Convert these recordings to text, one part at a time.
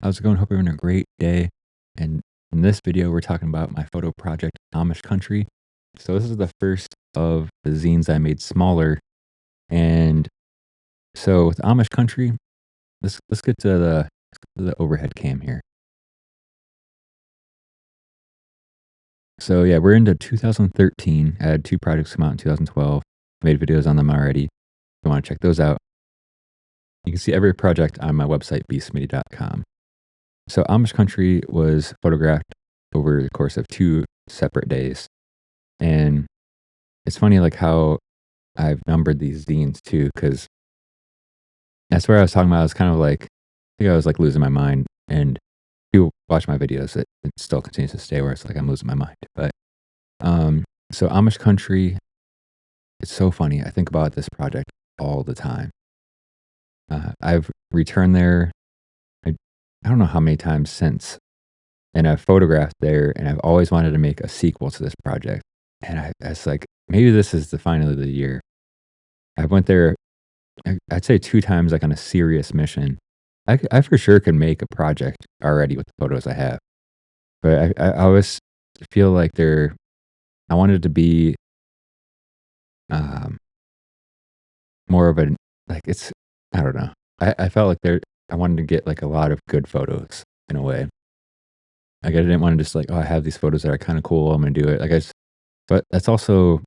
How's it going? Hope you're having a great day. And in this video, we're talking about my photo project, Amish Country. So this is the first of the zines I made smaller. And so with Amish Country, let's get to the overhead cam here. So yeah, we're into 2013. I had two projects come out in 2012. Made videos on them already. If you want to check those out, you can see every project on my website, bsmitty.com. So Amish Country was photographed over the course of 2 separate days. And it's funny, like, how I've numbered these zines too, because that's where I was talking about. I was kind of like, I think I was like losing my mind. And if you watch my videos, it still continues to stay where it's like I'm losing my mind. But so Amish Country, it's so funny. I think about this project all the time. I've returned there. I don't know how many times since, and I've photographed there, and I've always wanted to make a sequel to this project. And I was like, maybe this is the finally the year. I went there, I'd say 2 times, like, on a serious mission. I for sure could make a project already with the photos I have, but I always feel like I wanted to be, um, more of an, like, it's I don't know. I felt like I wanted to get, like, a lot of good photos in a way. Like, I didn't wanna just like, "Oh, I have these photos that are kinda cool, I'm gonna do it." Like, but that's also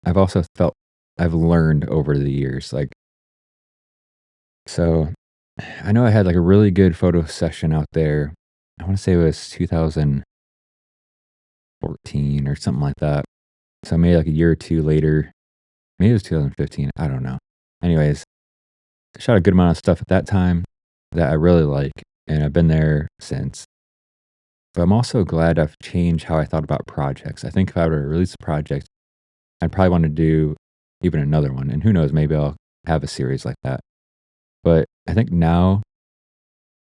I've also felt I've learned over the years, like, so I know I had like a really good photo session out there. I want to say it was 2014 or something like that. So maybe like a year or two later, maybe it was 2015. I don't know. Anyways, I shot a good amount of stuff at that time that I really like, and I've been there since. But I'm also glad I've changed how I thought about projects. I think if I were to release a project, I'd probably want to do even another one. And who knows, maybe I'll have a series like that. But I think now,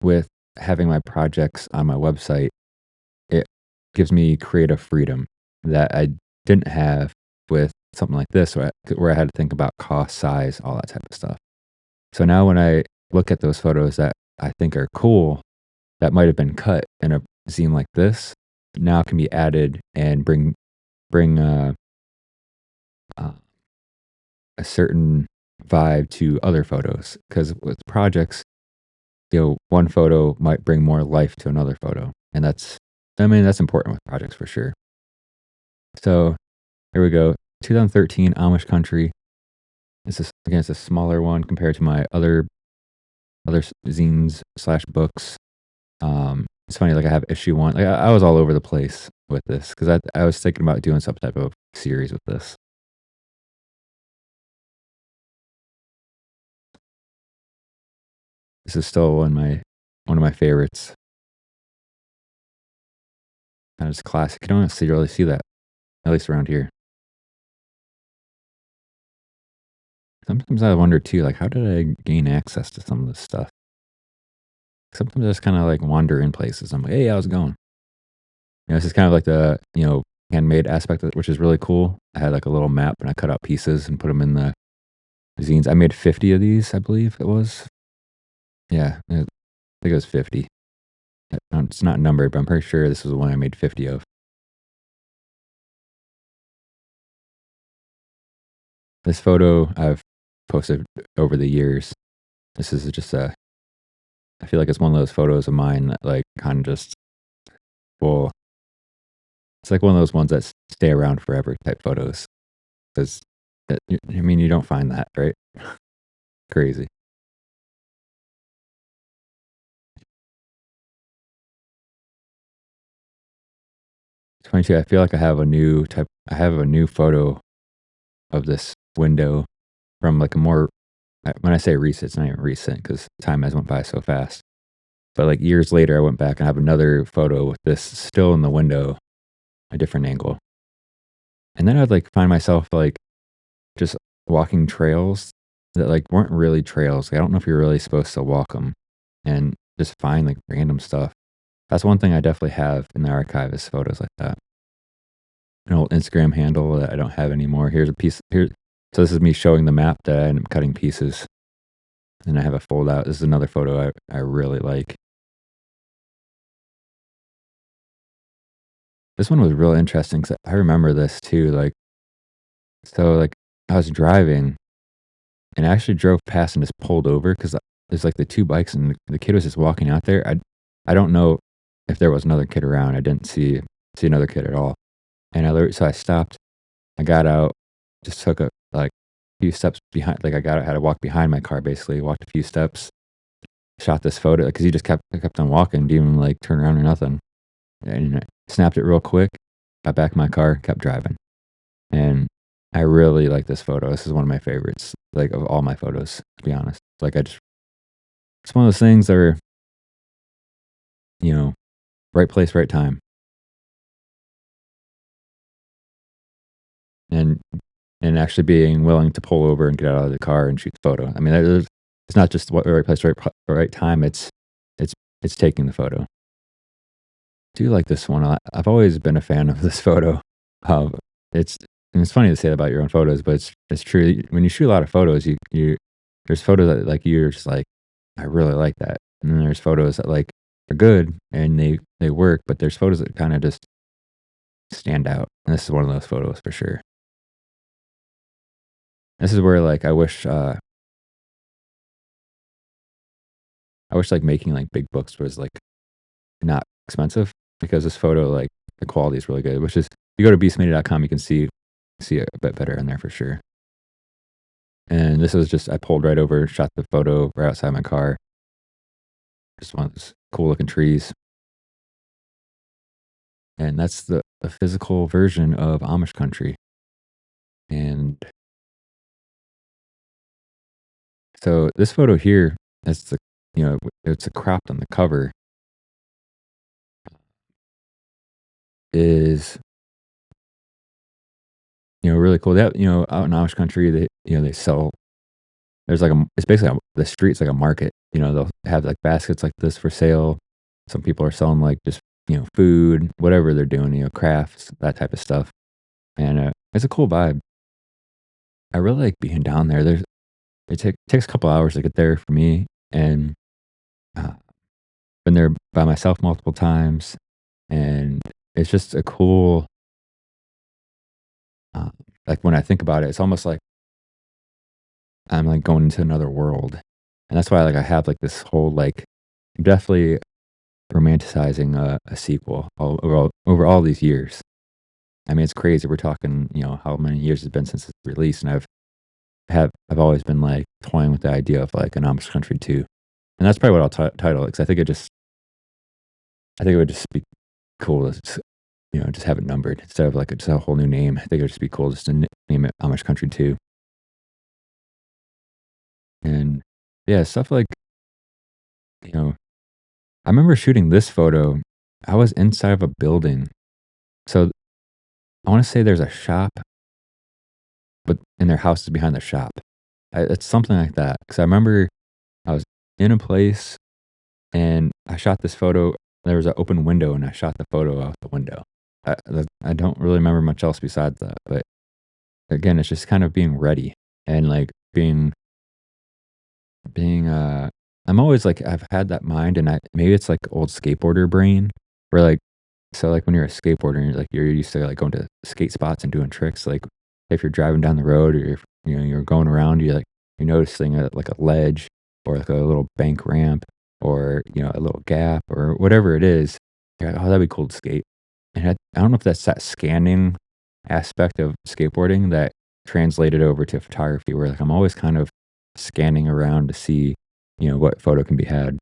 with having my projects on my website, it gives me creative freedom that I didn't have with something like this, where I had to think about cost, size, all that type of stuff. So now when I look at those photos that I think are cool, that might have been cut in a zine like this, now can be added and bring uh, a certain vibe to other photos. Because with projects, one photo might bring more life to another photo, and that's important with projects for sure. So here we go. 2013 Amish Country. It's a smaller one compared to my other zines slash books. It's funny, like, I have issue one. Like, I was all over the place with this because I was thinking about doing some type of series with this. This is still one of my favorites. And it's classic. You don't really see that, at least around here. Sometimes I wonder too, like, how did I gain access to some of this stuff? Sometimes I just kind of like wander in places. I'm like, hey, how's it going? This is kind of like the, handmade aspect of it, which is really cool. I had like a little map and I cut out pieces and put them in the zines. I made 50 of these, I believe it was. Yeah, I think it was 50. It's not numbered, but I'm pretty sure this was the one I made 50 of. This photo I've posted over the years. This is just I feel like it's one of those photos of mine that, like, kind of just, well, it's like one of those ones that stay around forever type photos. Because, I mean, you don't find that, right? Crazy. 22, I feel like I have a new photo of this window from like a more, when I say recent, it's not even recent because time has went by so fast. But like years later, I went back and have another photo with this still in the window, a different angle. And then I'd like find myself like just walking trails that like weren't really trails. Like, I don't know if you're really supposed to walk them, and just find like random stuff. That's one thing I definitely have in the archive is photos like that. An old Instagram handle that I don't have anymore. Here's a piece here. So this is me showing the map that I ended up cutting pieces. And I have a fold out. This is another photo I really like. this one was real interesting 'cause I remember this too, like, I was driving and I actually drove past and just pulled over 'cause, there's, like, the 2 bikes and the kid was just walking out there. I don't know if there was another kid around. I didn't see another kid at all. And so I stopped, I got out, just took few steps behind like, I got out, had to walk behind my car basically, walked a few steps, shot this photo because he just kept on walking, didn't even, like, turn around or nothing. And I snapped it real quick, got back in my car, kept driving. And I really like this photo. This is one of my favorites, like, of all my photos, to be honest. Like, it's one of those things that are, you know, right place, right time. And actually being willing to pull over and get out of the car and shoot the photo. I mean, it's not just what right place, right time, it's it's taking the photo. Do like this one a lot. I've always been a fan of this photo. Um, it's and it's funny to say that about your own photos, but it's true. When you shoot a lot of photos, you there's photos that, like, you're just like, "I really like that." And then there's photos that, like, are good and they work, but there's photos that kinda just stand out, and this is one of those photos for sure. This is where, like, I wish, like, making, like, big books was, like, not expensive because this photo, like, the quality is really good, which is if you go to beastmedia.com, you can see it a bit better in there for sure. And this was just I pulled right over, shot the photo right outside my car. Just one of those cool looking trees. And that's the physical version of Amish country. And so this photo here, that's it's a cropped on the cover, is, really cool. That, out in Amish country, they sell, there's like it's basically the streets like a market. They'll have like baskets like this for sale. Some people are selling like just, food, whatever they're doing, crafts, that type of stuff. And it's a cool vibe. I really like being down there. Takes a couple hours to get there for me, and uh, been there by myself multiple times, and it's just a cool. Uh, like when I think about it, it's almost like I'm like going into another world, and that's why like I have like this whole like I'm definitely romanticizing a sequel over all these years. I mean, it's crazy. We're talking, how many years it's been since it's released, and I've always been like toying with the idea of like an Amish Country 2, and that's probably what I'll title it because I think it would just be cool to just have it numbered instead of like just a whole new name. I think it would just be cool just to name it Amish Country 2. And yeah, stuff like, you know, I remember shooting this photo. I was inside of a building. So I want to say there's a shop, but and their house is behind the shop. It's something like that. Because I remember I was in a place and I shot this photo. There was an open window and I shot the photo out the window. I don't really remember much else besides that. But again, it's just kind of being ready and like being I'm always like I've had that mind and I maybe it's like old skateboarder brain where like so like when you're a skateboarder and you're used to like going to skate spots and doing tricks like if you're driving down the road or if you're going around you're noticing like a ledge or like a little bank ramp or a little gap or whatever it is you're like, oh, that'd be cool to skate. And I don't know if that's that scanning aspect of skateboarding that translated over to photography where like I'm always kind of scanning around to see, what photo can be had.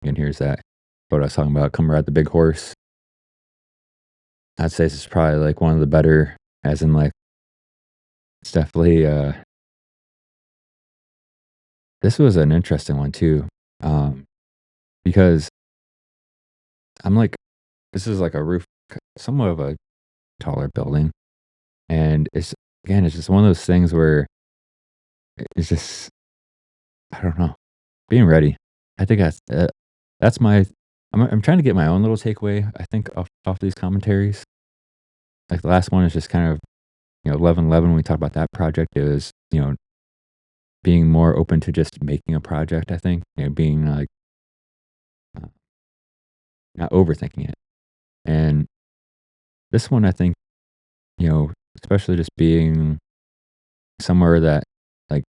And here's that photo I was talking about, come ride the big horse. I'd say this is probably like one of the better, as in like it's definitely this was an interesting one too. Um, because I'm like this is like a roof somewhat of a taller building. And it's just one of those things where it's just I don't know, being ready. I think that's my I'm trying to get my own little takeaway, I think, off these commentaries. Like, the last one is just kind of, 11/11, when we talked about that project, it was, being more open to just making a project, I think, being, like, uh, not overthinking it. And this one, I think, especially just being somewhere that, like,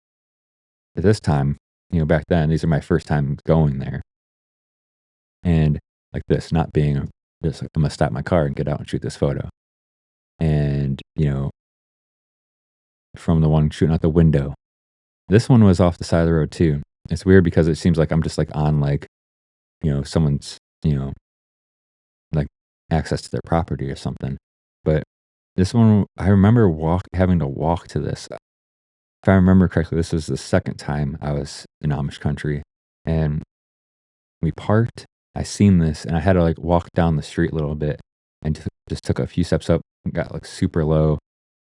at this time, back then, these are my first time going there. And like this, not being just like, I'm gonna stop my car and get out and shoot this photo. And, from the one shooting out the window. This one was off the side of the road too. It's weird because it seems like I'm just like on like, someone's, like access to their property or something. But this one, I remember having to walk to this. If I remember correctly, this was the second time I was in Amish country, and we parked. I seen this, and I had to like walk down the street a little bit, and just took a few steps up, and got like super low,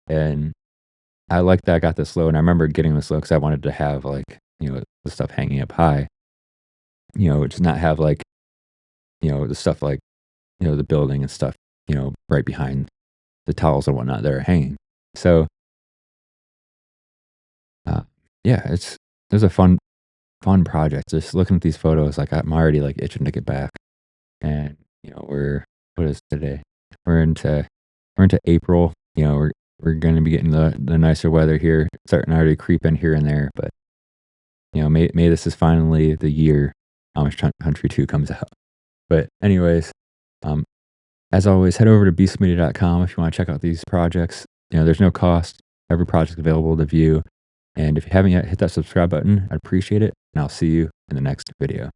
and I like that I got this low, and I remember getting this low because I wanted to have like the stuff hanging up high, just not have like the stuff like the building and stuff, right behind the towels and whatnot that are hanging. So uh, yeah, it was a fun project. Just looking at these photos, like I'm already like itching to get back. And what is today? We're into we're into April. We're going to be getting the nicer weather here. It's starting to already creep in here and there, but may this is finally the year Country 2 comes out. But anyways, um, as always, head over to beastmedia.com if you want to check out these projects. There's no cost. Every project available to view. And if you haven't yet, hit that subscribe button. I'd appreciate it. And I'll see you in the next video.